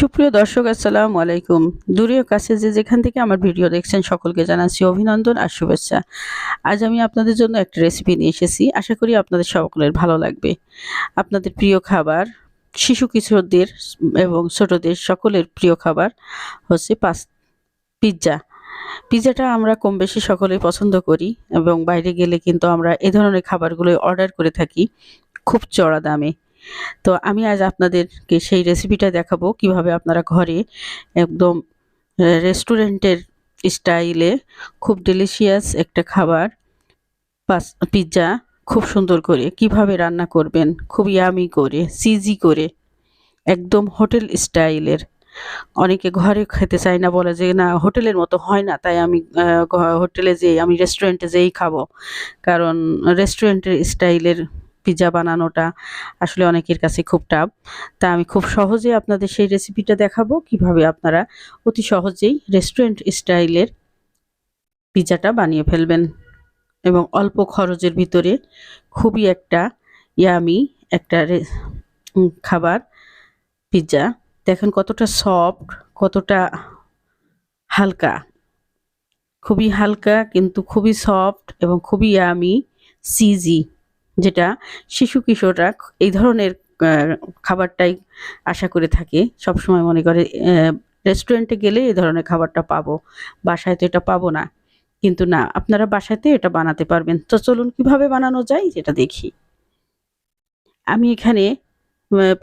সুপ্রিয় দর্শক আসসালামু আলাইকুম। দূরে ও কাছে যে যেখান থেকে আমার ভিডিও দেখছেন সকলকে জানাচ্ছি অভিনন্দন আর শুভেচ্ছা। আজ আমি আপনাদের জন্য একটা রেসিপি নিয়ে এসেছি। আশা করি আপনাদের সকলের ভালো লাগবে। আপনাদের প্রিয় খাবার, শিশু কিশোরদের এবং ছোটদের সকলের প্রিয় খাবার হচ্ছে পিৎজা। পিৎজাটা আমরা কম বেশি সকলেই পছন্দ করি এবং বাইরে গেলে কিন্তু আমরা এ ধরনের খাবারগুলোই অর্ডার করে থাকি খুব চড়া দামে। তো আমি আজ আপনাদেরকে সেই রেসিপিটা দেখাবো কিভাবে আপনারা ঘরে একদম রেস্টুরেন্টের স্টাইলে খুব ডেলিশিয়াস একটা খাবার পিৎজা খুব সুন্দর করে কিভাবে রান্না করবেন, খুব ইয়ামি করে, চিজি করে, একদম হোটেল স্টাইলের। অনেকে ঘরে খেতে চায় না, বলে যে না হোটেলের মতো হয় না, তাই আমি হোটেলে যেয়ে আমি রেস্টুরেন্টে যেয়েই খাবো। কারণ রেস্টুরেন্টের স্টাইলের পিৎজা বানানোটা আসলে অনেকের কাছে খুব টাফ। তা আমি খুব সহজে আপনাদের সেই রেসিপিটা দেখাবো কিভাবে আপনারা অতি সহজেই রেস্টুরেন্ট স্টাইলের পিৎজাটা বানিয়ে ফেলবেন এবং অল্প খরচের ভিতরে খুবই একটা ইয়ামি একটা খাবার পিৎজা। দেখেন কতটা সফট, কতটা হালকা, খুবই হালকা কিন্তু খুবই সফট এবং খুবই ইয়ামি চিজি, যেটা শিশু কিশোররা এই ধরনের খাবারটাই আশা করে থাকে। সবসময় মনে করে রেস্টুরেন্টে গেলে এই ধরনের খাবারটা পাবো, বাসায় তো এটা পাবো না। কিন্তু না, আপনারা বাসাতে এটা বানাতে পারবেন। তো চলুন কিভাবে বানানো যায় যেটা দেখি। আমি এখানে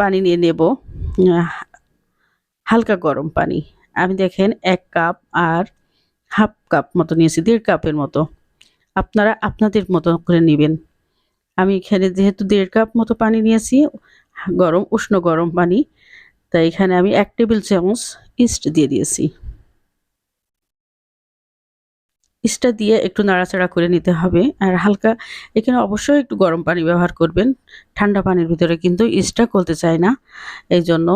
পানি নিয়ে নেব, হালকা গরম পানি। আমি দেখেন ১ কাপ আর হাফ কাপ মতো নিয়েছি, ১.৫ কাপের মতো। আপনারা আপনাদের মতো করে নেবেন। আমি এখানে যেহেতু ১.৫ কাপ মতো পানি নিয়েছি, উষ্ণ গরম পানি, তাই এখানে আমি ১ টেবিল চামচ ইস্ট দিয়ে দিয়েছি। ইস্টটা দিয়ে একটু নাড়াচাড়া করে নিতে হবে। আর হালকা এখানে অবশ্যই একটু গরম পানি ব্যবহার করবেন। ঠান্ডা পানির ভিতরে কিন্তু ইস্টটা গলতে চায় না। এইজন্য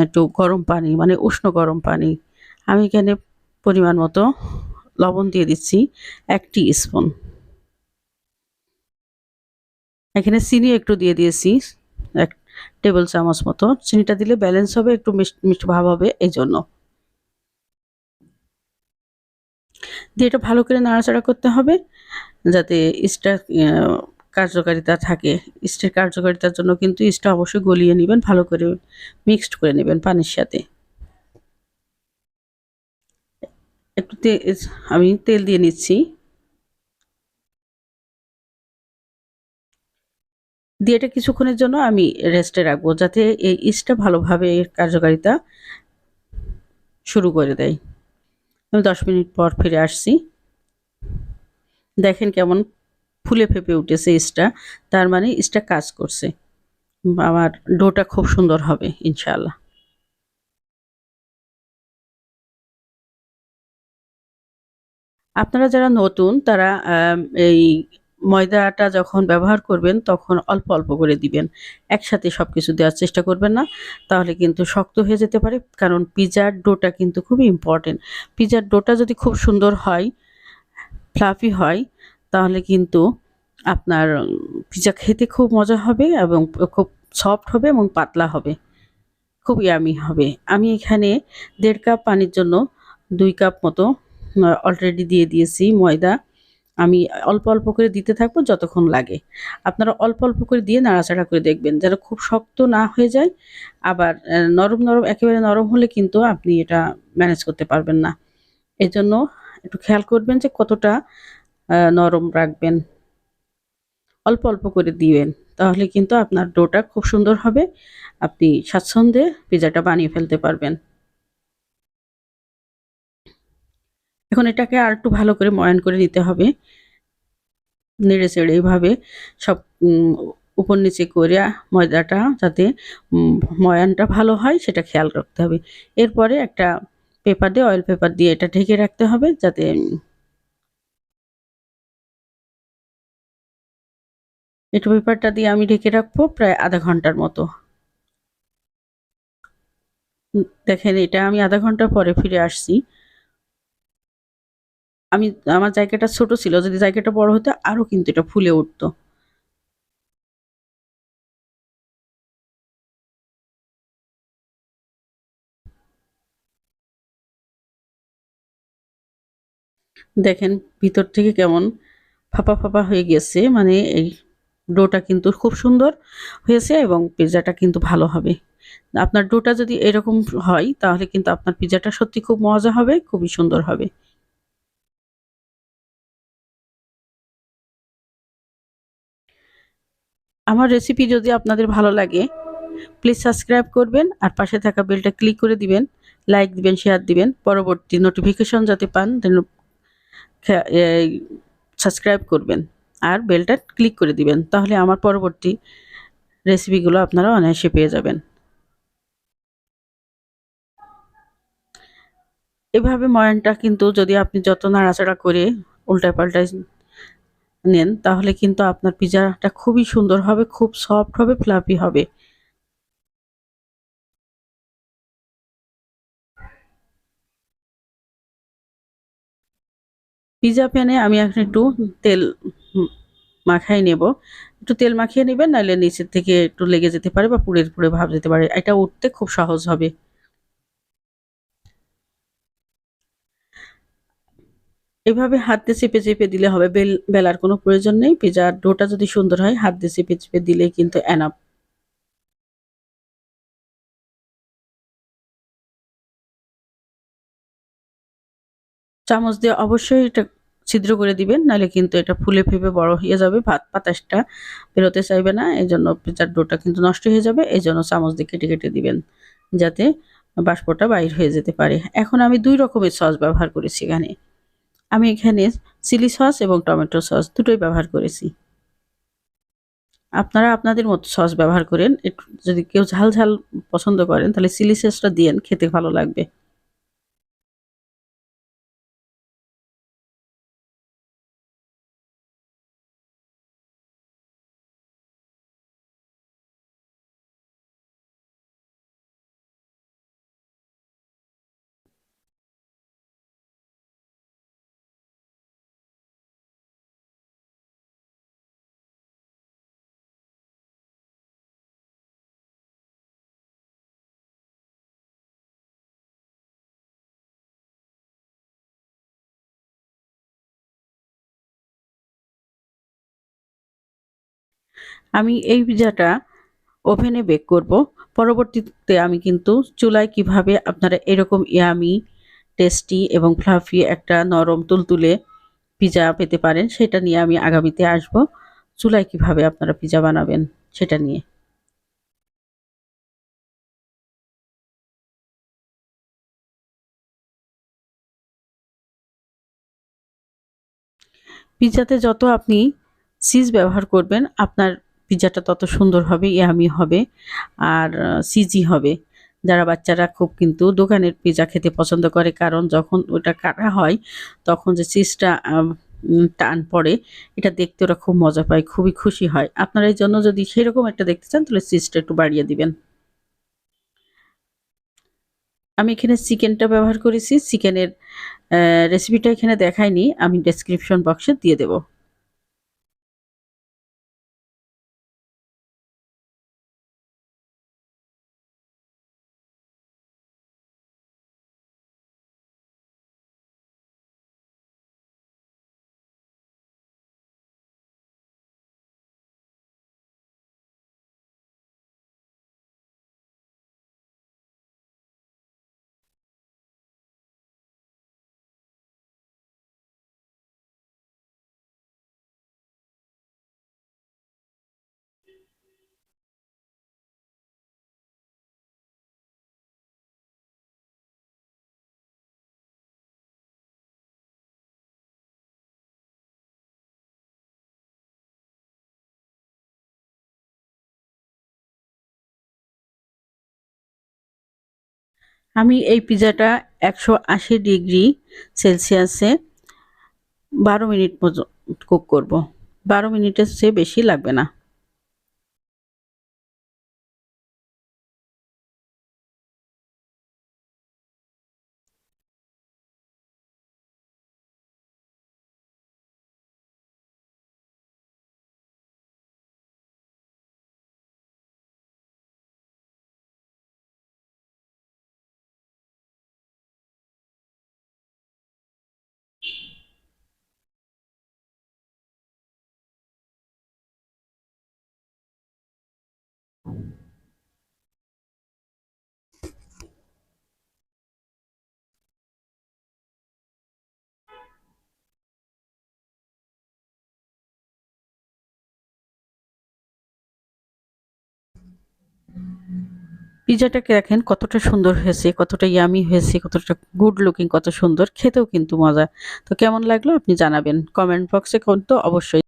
একটু গরম পানি মানে উষ্ণ গরম পানি। আমি এখানে পরিমাণ মতো লবণ দিয়ে দিচ্ছি ১ টি-স্পুন। এখানে চিনি একটু দিয়ে দিয়েছি ১ টেবিল চামচ মতো। চিনিটা দিলে ব্যালেন্স হবে, একটু মিষ্টি ভাব হবে এজন্য। দিয়ে এটা ভালো করে নাড়াচাড়া করতে হবে যাতে ইস্টটার কার্যকারিতা থাকে। ইস্টের কার্যকারিতার জন্য কিন্তু ইস্টটা অবশ্যই গলিয়ে নিবেন, ভালো করে মিক্সড করে নেবেন পানির সাথে। একটু আমি তেল দিয়ে নিচ্ছি। দিয়ে এটা কিছুক্ষণের জন্য আমি রেস্টে রাখবো যাতে এই ইস্টটা ভালোভাবে এর কার্যকারিতা শুরু করে দেয়। আমি ১০ মিনিট পর ফিরে আসছি। দেখেন কেমন ফুলে ফেঁপে উঠেছে ইস্টটা, তার মানে ইস্টটা কাজ করছে। আমার ডোটা খুব সুন্দর হবে ইনশাআল্লাহ। আপনারা যারা নতুন তারা এই ময়দাটা যখন ব্যবহার করবেন তখন অল্প, অল্প করে দিবেন। একসাথে সবকিছু দেওয়ার চেষ্টা করবেন না। তাহলে কিন্তু শক্ত হয়ে যেতে পারে। কারণ পিজ্জার ডোটা কিন্তু খুবই ইম্পোর্টেন্ট। পিজ্জার ডোটা যদি খুব সুন্দর হয়, ফ্লাফি হয়, তাহলে কিন্তু আপনার পিজ্জা খেতে খুব মজা হবে এবং খুব সফট হবে এবং পাতলা হবে। খুব ইয়ামি হবে। আমি এখানে ১.৫ কাপ পানির জন্য ২ কাপ মতো অলরেডি দিয়ে দিয়েছি ময়দা। আমি অল্প, অল্প করে দিতে থাকবো যতক্ষণ লাগে। আপনারা অল্প, অল্প করে দিয়ে নাড়াচাড়া করে দেখবেন যেন খুব শক্ত না হয়ে যায়। আবার নরম, নরম একেবারে নরম হলে কিন্তু আপনি এটা ম্যানেজ করতে পারবেন না। এজন্য একটু খেয়াল করবেন যে কতটা নরম রাখবেন। অল্প, অল্প করে দিবেন। তাহলে কিন্তু আপনার ডোটা খুব সুন্দর হবে। আপনি স্বাচ্ছন্দ্যে পিজ্জাটা বানিয়ে ফেলতে পারবেন। এখন এটাকে আরেকটু ভালো করে ময়ান করে নিতে হবে। নেড়ে-চেড়ে এভাবে সব উপর নিচে করে ময়দাটা যাতে উম ময়ানটা ভালো হয় সেটা খেয়াল রাখতে হবে। এরপরে একটা পেপার দিয়ে অয়েল পেপার দিয়ে এটা ঢেকে রাখতে হবে যাতে একটু পেপারটা দিয়ে আমি ঢেকে রাখবো প্রায় ০.৫ ঘন্টার মতো। দেখেন এটা আমি ০.৫ ঘন্টা পরে ফিরে আসছি। আমি আমার জায়গাটা ছোট ছিল। যদি জায়গাটা বড় হতো আরো কিন্তু এটা ফুলে উঠত। দেখেন ভিতর থেকে কেমন ফাঁপা, ফাঁপা হয়ে গেছে। মানে এই ডোটা কিন্তু খুব সুন্দর হয়েছে এবং পিজ্জাটা কিন্তু ভালো হবে। আপনার ডোটা যদি এরকম হয় তাহলে কিন্তু আপনার পিজ্জাটা সত্যি খুব মজা হবে, খুবই সুন্দর হবে। আমার রেসিপি যদি আপনাদের ভালো লাগে প্লিজ সাবস্ক্রাইব করবেন আর পাশে থাকা বেলটা ক্লিক করে দিবেন। লাইক দিবেন, শেয়ার দিবেন। পরবর্তী নোটিফিকেশন যাতে পান দেন খা এই সাবস্ক্রাইব করবেন আর বেলটা ক্লিক করে দিবেন। তাহলে আমার পরবর্তী রেসিপিগুলো আপনারা অনায়াসে পেয়ে যাবেন। এভাবে ময়ানটা কিন্তু যদি আপনি যত নাড়াচাড়া করে উল্টায়-পাল্টায় নেন তাহলে কিন্তু আপনার পিজ্জাটা খুবই সুন্দর হবে, খুব সফট হবে, ফ্লাফি হবে। পিজ্জা প্যানে আমি এখন একটু তেল উম মাখায় নেব। একটু তেল মাখিয়ে নিবেন নাইলে নিচের থেকে একটু লেগে যেতে পারে বা পুড়ে, পুড়ে ভাব যেতে পারে। এটা উঠতে খুব সহজ হবে। এভাবে হাত দিয়ে চেপে, চেপে দিলে হবে। বেলার কোনো প্রয়োজন নেই। পিজ্জার ডোটা যদি সুন্দর হয় হাত দিয়ে চেপে, চেপে দিলেই কিন্তু এনাফ। চামচ দিয়ে অবশ্যই এটা ছিদ্র করে দিবেন। নাহলে কিন্তু এটা ফুলে ফেঁপে বড় হয়ে যাবে। বাতাসটা বেরোতে চাইবে না। এজন্য পিজ্জার ডোটা কিন্তু নষ্ট হয়ে যাবে। এজন্য চামচ দিয়ে কেটে, কেটে দিবেন। যাতে বাষ্পটা বাইর হয়ে যেতে পারে। এখন আমি ২ রকমের সস ব্যবহার করেছি এখানে। আমি এখানে চিলি সস এবং টমেটো সস দুটোই ব্যবহার করেছি। আপনারা আপনাদের মতো সস ব্যবহার করেন। একটু যদি কেউ ঝাল, ঝাল পছন্দ করেন তাহলে চিলি সসটা দিয়েন, খেতে ভালো লাগবে। আমি এই পিজ্জাটা ওভেনে বেক করব। পরবর্তীতে আমি কিন্তু চুলায় কিভাবে আপনারা এরকম ইয়ামি, টেস্টি এবং ফ্লাফি একটা নরম তুলতুলে পিজ্জা পেতে পারেন সেটা নিয়ে আমি আগামীতে আসব। চুলায় কিভাবে আপনারা পিজ্জা বানাবেন সেটা নিয়ে। পিজ্জাতে যত আপনি চিজ ব্যবহার করবেন, আপনার পিজ্জাটা তত সুন্দর হবে, ইয়াম্মি হবে আর চিজি হবে। যারা বাচ্চারা খুব কিন্তু দোকানের পিজ্জা খেতে পছন্দ করে কারণ যখন ওটা কাটা হয় তখন যে চিজটা টান পড়ে এটা দেখতে ওরা খুব মজা পায়, খুবই খুশি হয়। আপনারা এই জন্য যদি সেরকম একটা দেখতে চান তাহলে চিজটা একটু বাড়িয়ে দিবেন। আমি এখানে চিকেনটা ব্যবহার করেছি। চিকেনের রেসিপিটা এখানে দেখাইনি। আমি ডেসক্রিপশন বক্সে দিয়ে দেব। আমি এই পিজ্জাটা ১৮০ ডিগ্রি সেলসিয়াসে ১২ মিনিট কুক করব। ১২ মিনিটের চেয়ে বেশি লাগবে না। পিজ্জাটাকে দেখেন কতটা সুন্দর হয়েছে, কতটা ইয়ামি হয়েছে, কতটা গুড লুকিং, কত সুন্দর। খেতেও কিন্তু মজা। তো কেমন লাগলো আপনি জানাবেন। কমেন্ট বক্সে কিন্তু অবশ্যই